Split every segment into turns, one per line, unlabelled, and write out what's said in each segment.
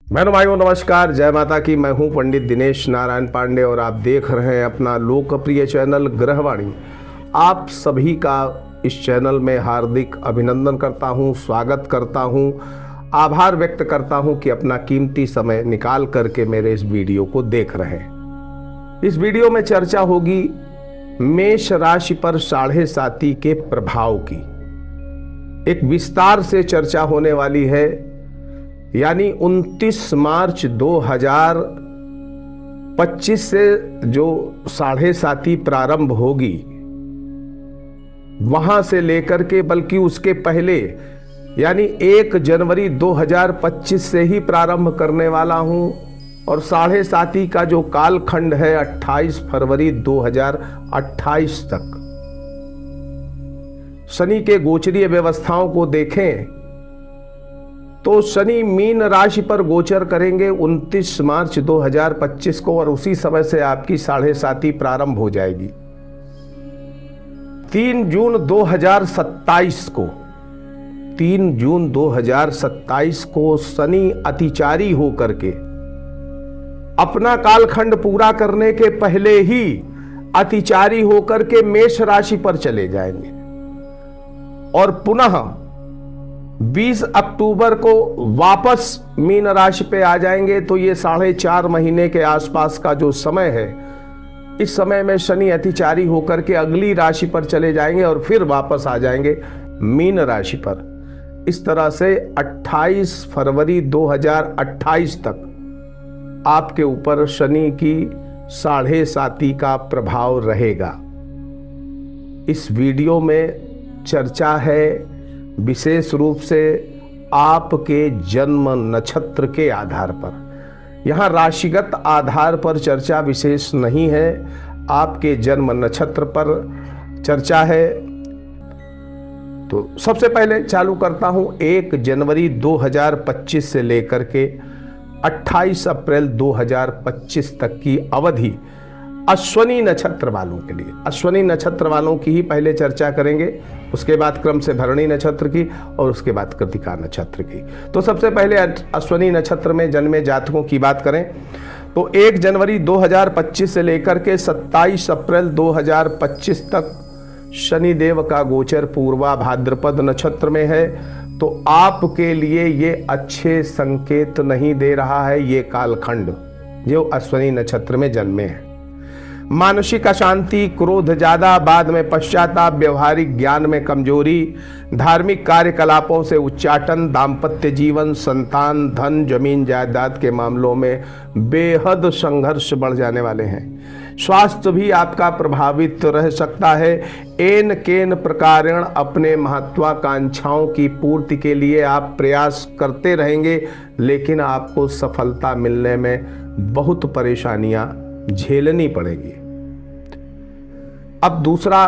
बहनों भाइयों नमस्कार, जय माता की। मैं हूं पंडित दिनेश नारायण पांडे और आप देख रहे हैं अपना लोकप्रिय चैनल ग्रहवाणी। आप सभी का इस चैनल में हार्दिक अभिनंदन करता हूं, स्वागत करता हूं, आभार व्यक्त करता हूं कि अपना कीमती समय निकाल करके मेरे इस वीडियो को देख रहे हैं। इस वीडियो में चर्चा होगी मेष राशि पर साढ़े साती के प्रभाव की। एक विस्तार से चर्चा होने वाली है, यानी 29 मार्च 2025 से जो साढ़े साती प्रारंभ होगी वहां से लेकर के, बल्कि उसके पहले यानी 1 जनवरी 2025 से ही प्रारंभ करने वाला हूं। और साढ़े साती का जो कालखंड है 28 फरवरी 2028 तक। शनि के गोचरीय व्यवस्थाओं को देखें तो शनि मीन राशि पर गोचर करेंगे 29 मार्च 2025 को और उसी समय से आपकी साढ़े साती प्रारंभ हो जाएगी। 3 जून 2027 को शनि अतिचारी होकर के अपना कालखंड पूरा करने के पहले ही अतिचारी होकर के मेष राशि पर चले जाएंगे और पुनः 20 अक्टूबर को वापस मीन राशि पे आ जाएंगे। तो ये 4.5 महीने के आसपास का जो समय है, इस समय में शनि अतिचारी होकर के अगली राशि पर चले जाएंगे और फिर वापस आ जाएंगे मीन राशि पर। इस तरह से 28 फरवरी 2028 तक आपके ऊपर शनि की साढ़े साती का प्रभाव रहेगा। इस वीडियो में चर्चा है विशेष रूप से आपके जन्म नक्षत्र के आधार पर। यहाँ राशिगत आधार पर चर्चा विशेष नहीं है, आपके जन्म नक्षत्र पर चर्चा है। तो सबसे पहले चालू करता हूँ 1 जनवरी 2025 से लेकर के 28 अप्रैल 2025 तक की अवधि अश्वनी नक्षत्र वालों के लिए। अश्वनी नक्षत्र वालों की ही पहले चर्चा करेंगे, उसके बाद क्रम से भरणी नक्षत्र की और उसके बाद कृतिका नक्षत्र की। तो सबसे पहले अश्वनी नक्षत्र में जन्मे जातकों की बात करें तो 1 जनवरी 2025 से लेकर के 27 अप्रैल 2025 तक शनिदेव का गोचर पूर्वा भाद्रपद नक्षत्र में है। तो आपके लिए ये अच्छे संकेत नहीं दे रहा है ये कालखंड जो अश्वनी नक्षत्र में जन्मे हैं। मानसिक अशांति, क्रोध ज्यादा, बाद में पश्चाताप, व्यवहारिक ज्ञान में कमजोरी, धार्मिक कार्यकलापों से उच्चाटन, दाम्पत्य जीवन, संतान, धन, जमीन जायदाद के मामलों में बेहद संघर्ष बढ़ जाने वाले हैं। स्वास्थ्य भी आपका प्रभावित रह सकता है। एन केन प्रकारेण अपने महत्वाकांक्षाओं की पूर्ति के लिए आप प्रयास करते रहेंगे, लेकिन आपको सफलता मिलने में बहुत परेशानियां झेलनी पड़ेगी। अब दूसरा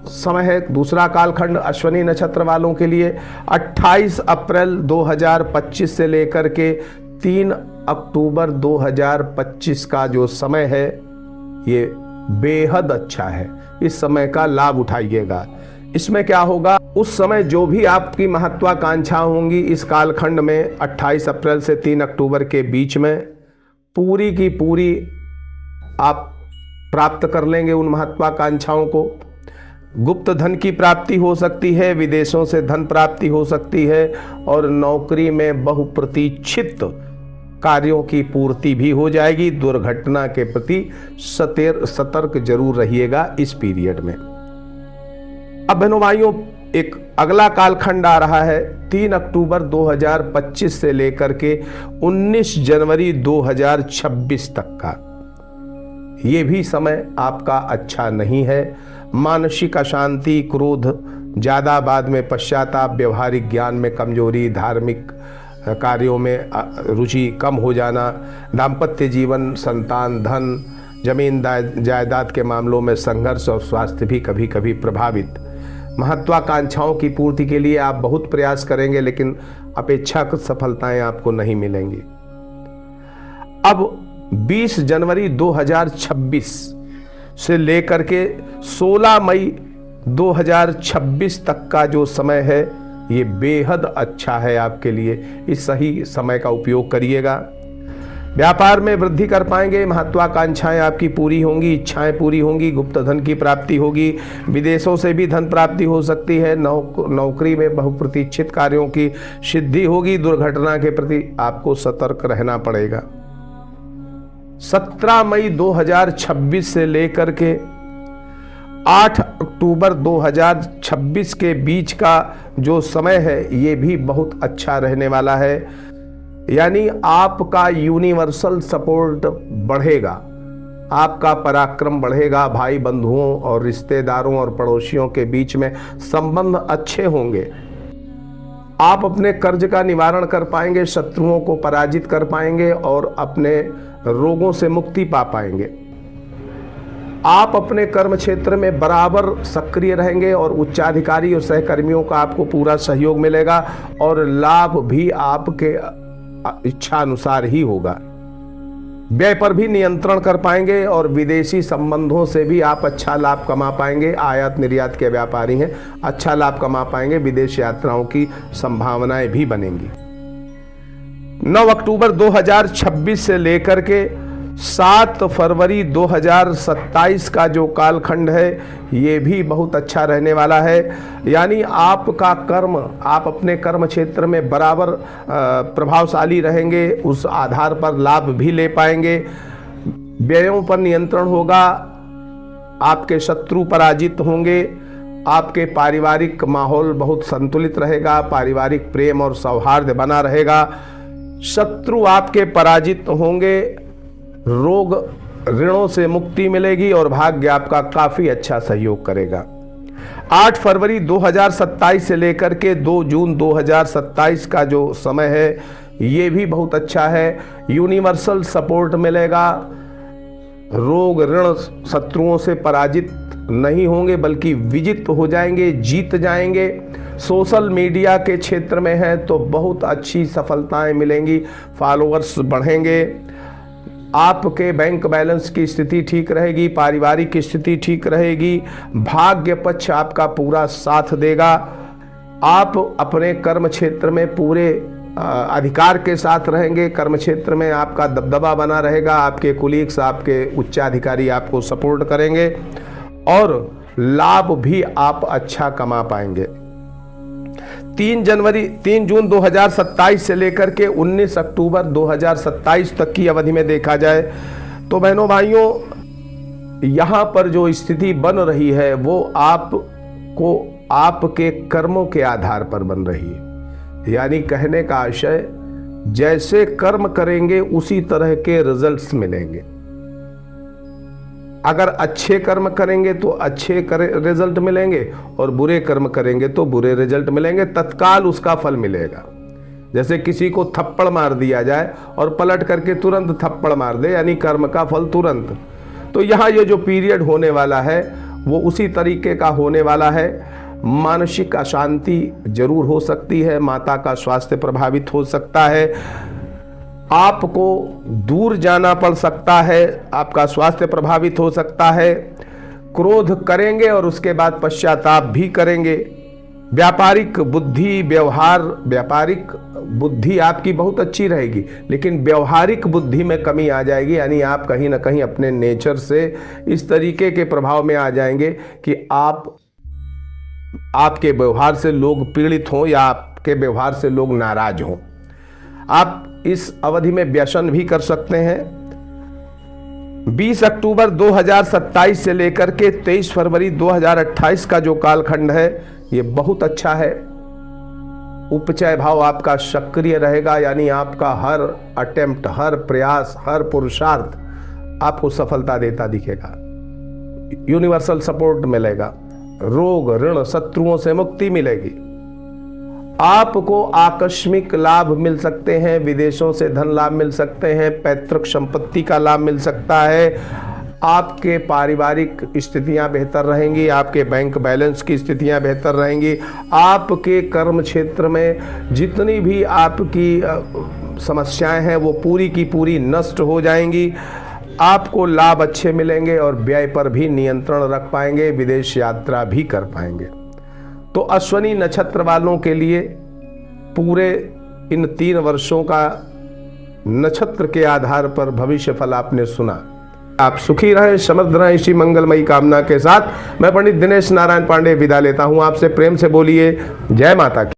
समय है, दूसरा कालखंड अश्वनी नक्षत्र वालों के लिए 28 अप्रैल 2025 से लेकर के 3 अक्टूबर 2025 का जो समय है ये बेहद अच्छा है। इस समय का लाभ उठाइएगा। इसमें क्या होगा, उस समय जो भी आपकी महत्वाकांक्षा होंगी इस कालखंड में 28 अप्रैल से 3 अक्टूबर के बीच में पूरी की पूरी आप प्राप्त कर लेंगे उन महत्वाकांक्षाओं को। गुप्त धन की प्राप्ति हो सकती है, विदेशों से धन प्राप्ति हो सकती है और नौकरी में बहुप्रतीक्षित कार्यों की पूर्ति भी हो जाएगी। दुर्घटना के प्रति सतर्क जरूर रहिएगा इस पीरियड में। अब बहनों भाइयों, एक अगला कालखंड आ रहा है 3 अक्टूबर 2025 से लेकर के 19 जनवरी 2026 तक का। ये भी समय आपका अच्छा नहीं है। मानसिक अशांति, क्रोध ज्यादा, बाद में पश्चाताप, व्यवहारिक ज्ञान में कमजोरी, धार्मिक कार्यों में रुचि कम हो जाना, दाम्पत्य जीवन, संतान, धन, जमीन जायदाद के मामलों में संघर्ष और स्वास्थ्य भी कभी कभी प्रभावित। महत्वाकांक्षाओं की पूर्ति के लिए आप बहुत प्रयास करेंगे, लेकिन अपेक्षाकृत सफलताएं आपको नहीं मिलेंगी। अब 20 जनवरी 2026 से लेकर के 16 मई 2026 तक का जो समय है ये बेहद अच्छा है आपके लिए। इस सही समय का उपयोग करिएगा। व्यापार में वृद्धि कर पाएंगे, महत्वाकांक्षाएं आपकी पूरी होंगी, इच्छाएं पूरी होंगी, गुप्त धन की प्राप्ति होगी, विदेशों से भी धन प्राप्ति हो सकती है, नौकरी में बहुप्रतीक्षित कार्यों की सिद्धि होगी, दुर्घटना के प्रति आपको सतर्क रहना पड़ेगा। 17 मई 2026 से लेकर के 8 अक्टूबर 2026 के बीच का जो समय है ये भी बहुत अच्छा रहने वाला है, यानी आपका यूनिवर्सल सपोर्ट बढ़ेगा, आपका पराक्रम बढ़ेगा, भाई बंधुओं और रिश्तेदारों और पड़ोसियों के बीच में संबंध अच्छे होंगे, आप अपने कर्ज का निवारण कर पाएंगे, शत्रुओं को पराजित कर पाएंगे और अपने रोगों से मुक्ति पा पाएंगे। आप अपने कर्म क्षेत्र में बराबर सक्रिय रहेंगे और उच्चाधिकारी और सहकर्मियों का आपको पूरा सहयोग मिलेगा और लाभ भी आपके इच्छा अनुसार ही होगा। व्यय पर भी नियंत्रण कर पाएंगे और विदेशी संबंधों से भी आप अच्छा लाभ कमा पाएंगे। आयात निर्यात के व्यापारी हैं, अच्छा लाभ कमा पाएंगे, विदेश यात्राओं की संभावनाएं भी बनेंगी। 9 अक्टूबर 2026 से लेकर के 7 फरवरी 2027 का जो कालखंड है ये भी बहुत अच्छा रहने वाला है, यानी आपका कर्म, आप अपने कर्म क्षेत्र में बराबर प्रभावशाली रहेंगे, उस आधार पर लाभ भी ले पाएंगे। व्ययों पर नियंत्रण होगा, आपके शत्रु पराजित होंगे, आपके पारिवारिक माहौल बहुत संतुलित रहेगा, पारिवारिक प्रेम और सौहार्द बना रहेगा, शत्रु आपके पराजित होंगे, रोग ऋणों से मुक्ति मिलेगी और भाग्य आपका काफी अच्छा सहयोग करेगा। 8 फरवरी 2027 से लेकर के 2 जून 2027 का जो समय है ये भी बहुत अच्छा है, यूनिवर्सल सपोर्ट मिलेगा, रोग ऋण शत्रुओं से पराजित नहीं होंगे बल्कि विजित हो जाएंगे, जीत जाएंगे। सोशल मीडिया के क्षेत्र में है तो बहुत अच्छी सफलताएं मिलेंगी, फॉलोअर्स बढ़ेंगे, आपके बैंक बैलेंस की स्थिति ठीक रहेगी, पारिवारिक स्थिति ठीक रहेगी, भाग्य पक्ष आपका पूरा साथ देगा, आप अपने कर्म क्षेत्र में पूरे अधिकार के साथ रहेंगे, कर्म क्षेत्र में आपका दबदबा बना रहेगा, आपके कुलीग्स, आपके उच्चाधिकारी आपको सपोर्ट करेंगे और लाभ भी आप अच्छा कमा पाएंगे। 3 जून 2027 से लेकर के 19 अक्टूबर 2027 तक की अवधि में देखा जाए तो बहनों भाइयों यहाँ पर जो स्थिति बन रही है वो आपको आपके कर्मों के आधार पर बन रही है, यानी कहने का आशय जैसे कर्म करेंगे उसी तरह के रिजल्ट्स मिलेंगे। अगर अच्छे कर्म करेंगे तो अच्छे रिजल्ट मिलेंगे और बुरे कर्म करेंगे तो बुरे रिजल्ट मिलेंगे, तत्काल उसका फल मिलेगा। जैसे किसी को थप्पड़ मार दिया जाए और पलट करके तुरंत थप्पड़ मार दे, यानी कर्म का फल तुरंत। तो यहाँ ये जो पीरियड होने वाला है वो उसी तरीके का होने वाला है। मानसिक अशांति जरूर हो सकती है, माता का स्वास्थ्य प्रभावित हो सकता है, आपको दूर जाना पड़ सकता है, आपका स्वास्थ्य प्रभावित हो सकता है, क्रोध करेंगे और उसके बाद पश्चाताप भी करेंगे। व्यापारिक बुद्धि आपकी बहुत अच्छी रहेगी लेकिन व्यवहारिक बुद्धि में कमी आ जाएगी, यानी आप कहीं ना कहीं अपने नेचर से इस तरीके के प्रभाव में आ जाएंगे कि आपके व्यवहार से लोग पीड़ित हों या आपके व्यवहार से लोग नाराज हों। आप इस अवधि में व्यसन भी कर सकते हैं। 20 अक्टूबर 2027 से लेकर के 23 फरवरी 2028 का जो कालखंड है ये बहुत अच्छा है। उपचय भाव आपका सक्रिय रहेगा, यानी आपका हर अटेम्प्ट, हर प्रयास, हर पुरुषार्थ आपको सफलता देता दिखेगा। यूनिवर्सल सपोर्ट मिलेगा, रोग ऋण शत्रुओं से मुक्ति मिलेगी, आपको आकस्मिक लाभ मिल सकते हैं, विदेशों से धन लाभ मिल सकते हैं, पैतृक संपत्ति का लाभ मिल सकता है, आपके पारिवारिक स्थितियां बेहतर रहेंगी, आपके बैंक बैलेंस की स्थितियां बेहतर रहेंगी, आपके कर्म क्षेत्र में जितनी भी आपकी समस्याएं हैं वो पूरी की पूरी नष्ट हो जाएंगी, आपको लाभ अच्छे मिलेंगे और व्यय पर भी नियंत्रण रख पाएंगे, विदेश यात्रा भी कर पाएंगे। तो अश्विनी नक्षत्र वालों के लिए पूरे इन 3 वर्षों का नक्षत्र के आधार पर भविष्य फल आपने सुना। आप सुखी रहें, समृद्ध रहें, इसी मंगलमयी कामना के साथ मैं पंडित दिनेश नारायण पांडे विदा लेता हूं आपसे। प्रेम से बोलिए जय माता की।